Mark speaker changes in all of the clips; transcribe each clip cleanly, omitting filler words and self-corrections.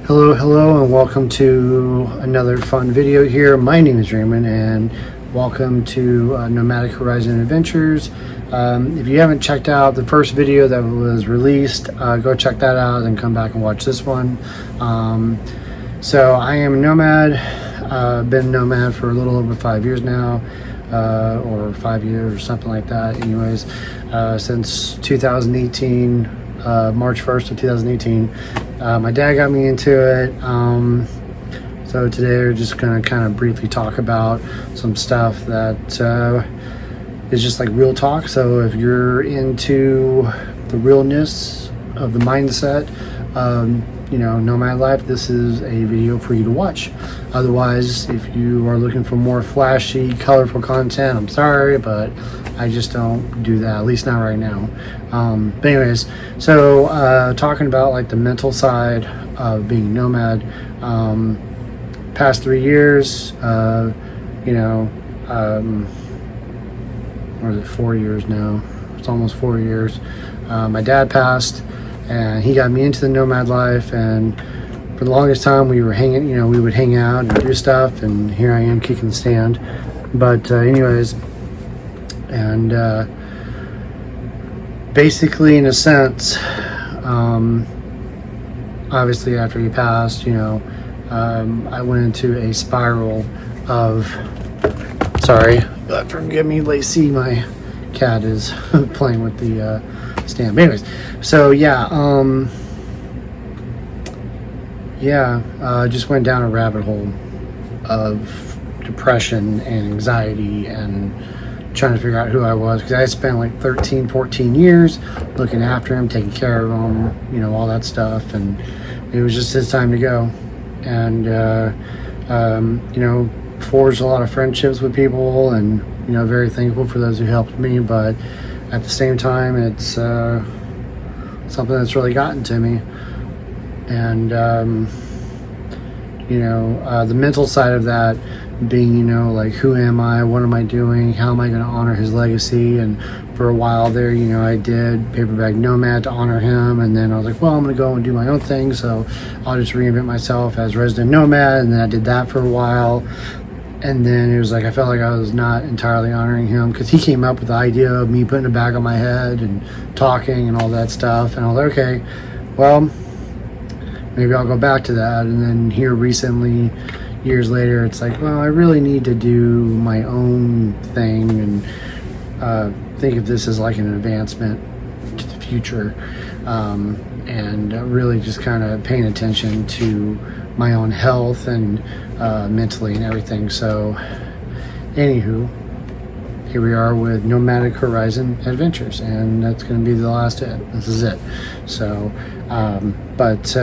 Speaker 1: Hello, and welcome to another fun video here. My name is Raymond, and welcome to Nomadic Horizon Adventures. If you haven't checked out the first video that was released, go check that out and come back and watch this one. So I am a nomad. Been a nomad for a little over 5 years now, or 5 years or something like that. Anyways, since 2018. March 1st of 2018. My dad got me into it. So today we're just going to kind of briefly talk about some stuff that is just like real talk. So if you're into the realness of the mindset, Nomad Life, this is a video for you to watch. Otherwise, if you are looking for more flashy, colorful content, I'm sorry, but I just don't do that, at least not right now. But anyways, so talking about like the mental side of being a nomad, past 3 years, or is it 4 years now? It's almost 4 years. My dad passed, and he got me into the nomad life, and for the longest time we were hanging, we would hang out and do stuff, and here I am kicking the stand. But anyways, and basically, in a sense, obviously after he passed, I went into a spiral of, sorry, forgive me, Lacey, my cat is playing with the stand. But anyways, so just went down a rabbit hole of depression and anxiety and trying to figure out who I was, because I spent like 13, 14 years looking after him, taking care of him, all that stuff, and it was just his time to go. And forged a lot of friendships with people, and very thankful for those who helped me, but at the same time it's something that's really gotten to me. And the mental side of that being, like, who am I, what am I doing, how am I going to honor his legacy? And for a while there, I did Paperback Nomad to honor him, and then I was like, well, I'm going to go and do my own thing, so I'll just reinvent myself as Resident Nomad. And then I did that for a while, and then it was like I felt like I was not entirely honoring him, because he came up with the idea of me putting a bag on my head and talking and all that stuff, and I was like, okay, well, maybe I'll go back to that. And then here recently, years later, it's like, well, I really need to do my own thing, and think of this as like an advancement to the future, and really just kind of paying attention to my own health and mentally and everything. So anywho, here we are with Nomadic Horizon Adventures, and that's going to be the last hit. This is it. So but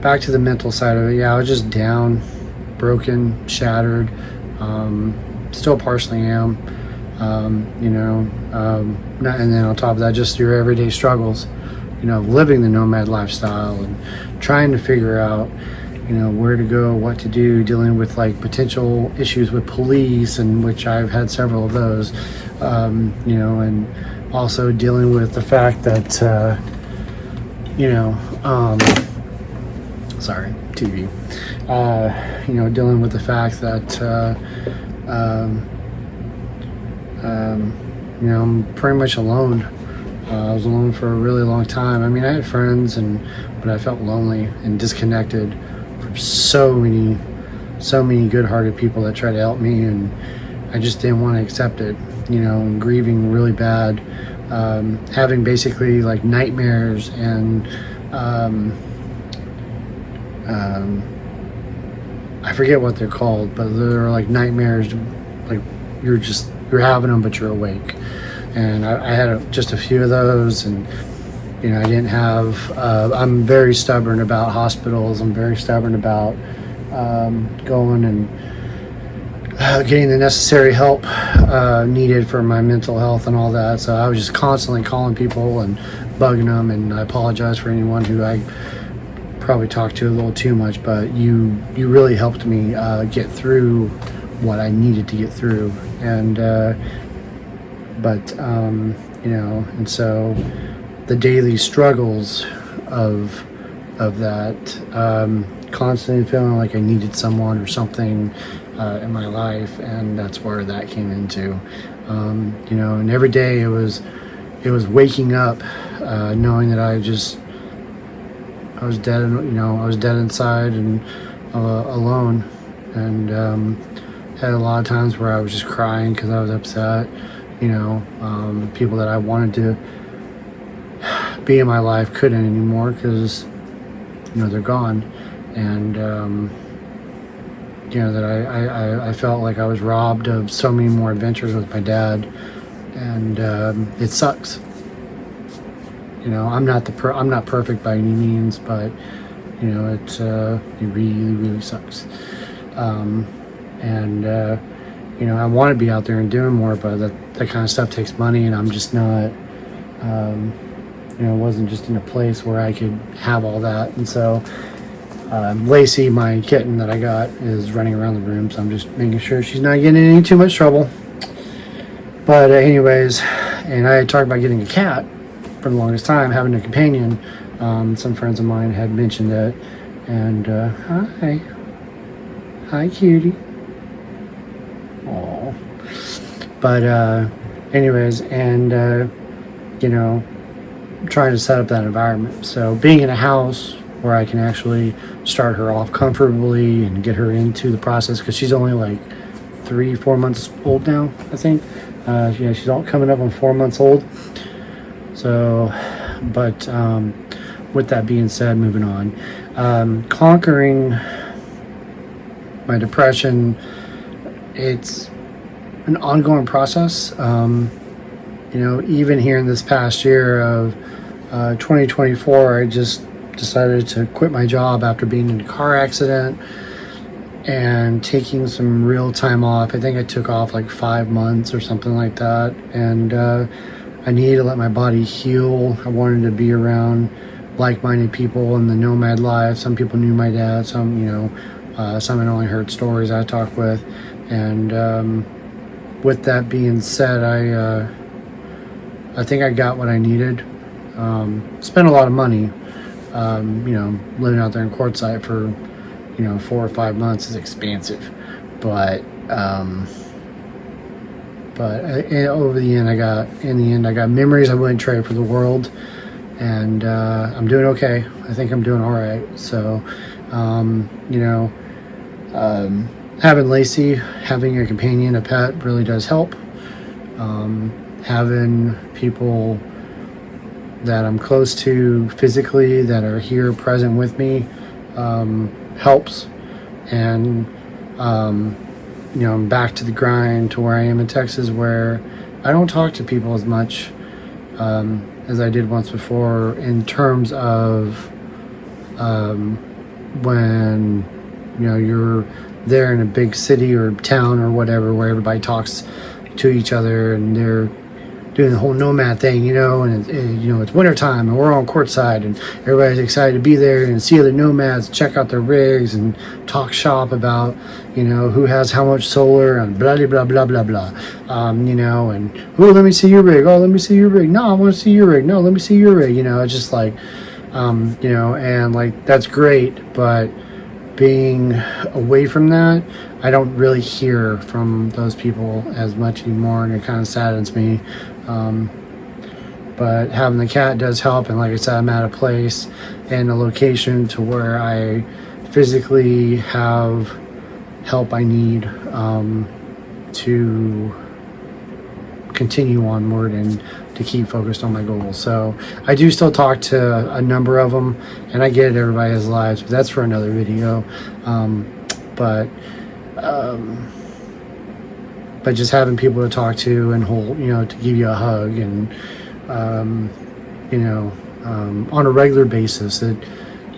Speaker 1: back to the mental side of it. I was just down, broken, shattered, still partially am, and then on top of that, just your everyday struggles, living the nomad lifestyle and trying to figure out, where to go, what to do, dealing with like potential issues with police, and which I've had several of those, and also dealing with the fact that, sorry, TV, dealing with the fact that, I'm pretty much alone. I was alone for a really long time. I mean, I had friends, but I felt lonely and disconnected from so many good-hearted people that tried to help me, and I just didn't want to accept it, and grieving really bad, having basically like nightmares, and I forget what they're called, but they're like nightmares, like you're having them, but you're awake. And I had just a few of those, and I didn't have, I'm very stubborn about hospitals. I'm very stubborn about going and getting the necessary help needed for my mental health and all that. So I was just constantly calling people and bugging them, and I apologize for anyone who I probably talked to a little too much, but you really helped me get through what I needed to get through. And and so the daily struggles of of that, constantly feeling like I needed someone or something in my life, and that's where that came into. And every day it was waking up knowing that I was dead, and I was dead inside and alone, and had a lot of times where I was just crying because I was upset. People that I wanted to be in my life couldn't anymore because they're gone, and that I felt like I was robbed of so many more adventures with my dad, and it sucks. I'm not perfect by any means, but it really, really sucks. I want to be out there and doing more, but that kind of stuff takes money, and I'm just not. Wasn't just in a place where I could have all that, and so Lacey, my kitten that I got, is running around the room, so I'm just making sure she's not getting in any too much trouble. But anyways, and I had talked about getting a cat for the longest time, having a companion. Some friends of mine had mentioned it, and hi cutie. Aww. But anyways, and trying to set up that environment. So being in a house where I can actually start her off comfortably and get her into the process, because she's only like 3-4 months old now, I think. She's all coming up on 4 months old. So, but with that being said, moving on, conquering my depression, it's an ongoing process. Even here in this past year of 2024, I just decided to quit my job after being in a car accident and taking some real time off. I think I took off like 5 months or something like that, and I needed to let my body heal. I wanted to be around like-minded people in the Nomad Life. Some people knew my dad, some had only heard stories I talked with, and with that being said, I think I got what I needed. Spent a lot of money, living out there in Quartzsite for, 4 or 5 months is expensive, but over the end, I got memories I wouldn't trade for the world, and I'm doing okay. I think I'm doing all right. So, having Lacey, having a companion, a pet, really does help. Having people that I'm close to physically that are here present with me helps, and I'm back to the grind to where I am in Texas, where I don't talk to people as much as I did once before, in terms of when you're there in a big city or town or whatever, where everybody talks to each other and they're doing the whole nomad thing, and it's wintertime and we're on Quartzsite and everybody's excited to be there and see other nomads, check out their rigs and talk shop about, who has how much solar and blah, blah, blah, blah, blah, and, oh, let me see your rig. Oh, let me see your rig. No, I want to see your rig. No, let me see your rig. It's just like, and like, that's great, but being away from that, I don't really hear from those people as much anymore, and it kind of saddens me. But having the cat does help, and like I said, I'm at a place and a location to where I physically have help I need to continue onward and to keep focused on my goals. So I do still talk to a number of them, and I get it, everybody has lives, but that's for another video. But just having people to talk to and hold, to give you a hug, and on a regular basis, that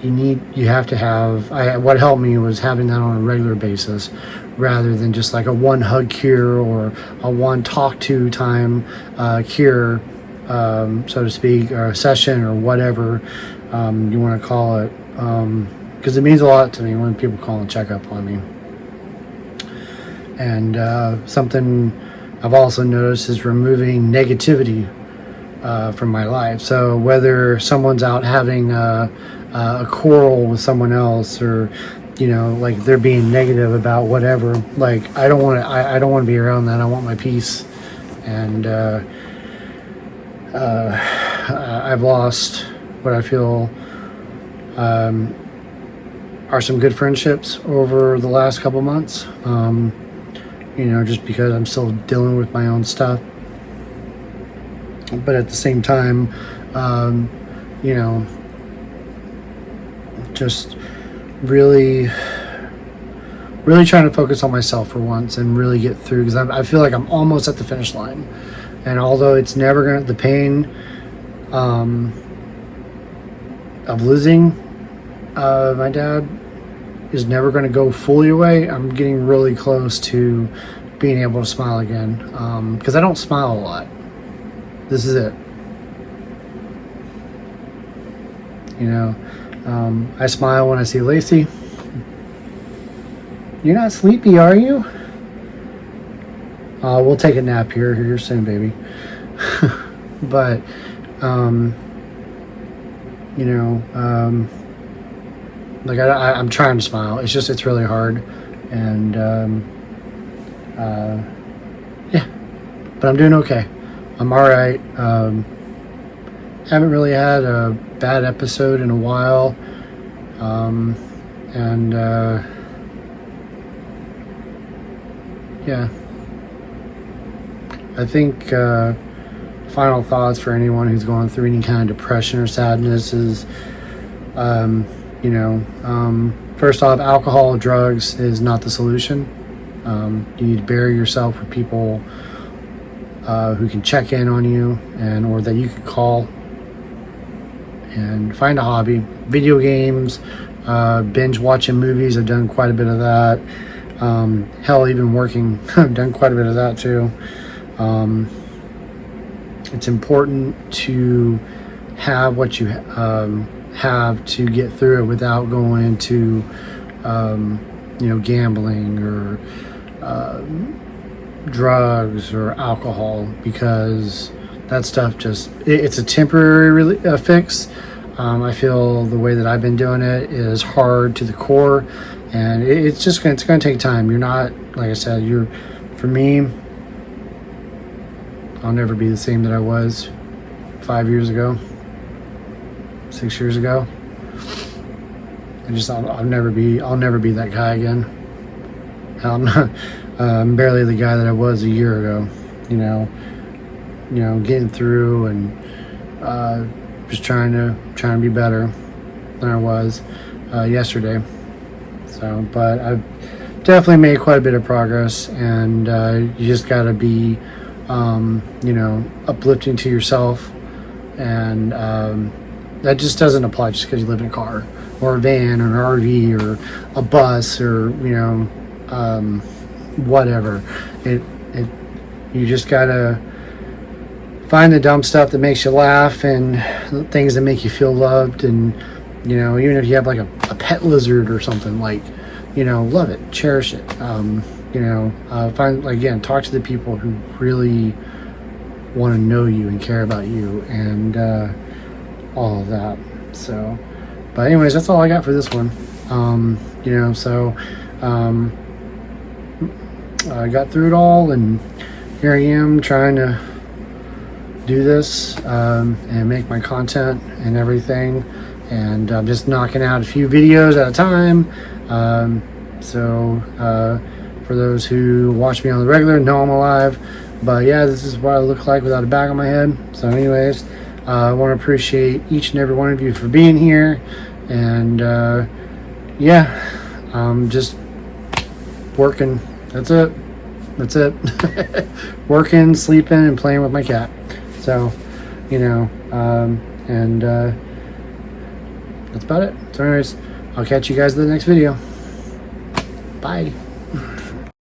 Speaker 1: you have to have. What helped me was having that on a regular basis, rather than just like a one hug cure or a one talk to time cure, so to speak, or a session, or whatever you want to call it, because it means a lot to me when people call and check up on me. And something I've also noticed is removing negativity from my life. So whether someone's out having a a quarrel with someone else, or like they're being negative about whatever. Like I don't want to. I don't want to be around that. I want my peace, and I've lost what I feel are some good friendships over the last couple months. Just because I'm still dealing with my own stuff, but at the same time, just really trying to focus on myself for once and really get through, because I feel like I'm almost at the finish line. And although it's never gonna, the pain of losing my dad is never going to go fully away, I'm getting really close to being able to smile again, because I don't smile a lot. This is it. I smile when I see Lacey. You're not sleepy, are you? We'll take a nap here soon, baby. But like I'm trying to smile. It's really hard, and yeah. But I'm doing okay. I'm all right. Haven't really had a bad episode in a while, and yeah. I think final thoughts for anyone who's going through any kind of depression or sadness is, first off, alcohol, drugs is not the solution. You need to bury yourself with people who can check in on you, or that you can call, and find a hobby. Video games, binge watching movies. I've done quite a bit of that. Hell, even working, I've done quite a bit of that too. It's important to have what you have to get through it without going into gambling or drugs or alcohol, because that stuff it's a temporary fix. I feel the way that I've been doing it is hard to the core, and it's going to take time. You're not, like I said, for me, I'll never be the same that I was 5 years ago, 6 years ago. I'll never be that guy again. I'm barely the guy that I was a year ago. Getting through and just trying to be better than I was yesterday. So, but I've definitely made quite a bit of progress, and you just got to be uplifting to yourself, and that just doesn't apply just because you live in a car or a van or an RV or a bus or whatever. You just gotta find the dumb stuff that makes you laugh and things that make you feel loved, and even if you have like a pet lizard or something, like love it, cherish it. Find, again, talk to the people who really want to know you and care about you, and all of that. So, but anyways, that's all I got for this one. I got through it all, and here I am trying to do this and make my content and everything, and I'm just knocking out a few videos at a time. For those who watch me on the regular, know I'm alive. But yeah, this is what I look like without a bag on my head. So anyways, I want to appreciate each and every one of you for being here. And I'm just working. That's it. Working, sleeping, and playing with my cat. So, that's about it. So anyways, I'll catch you guys in the next video. Bye.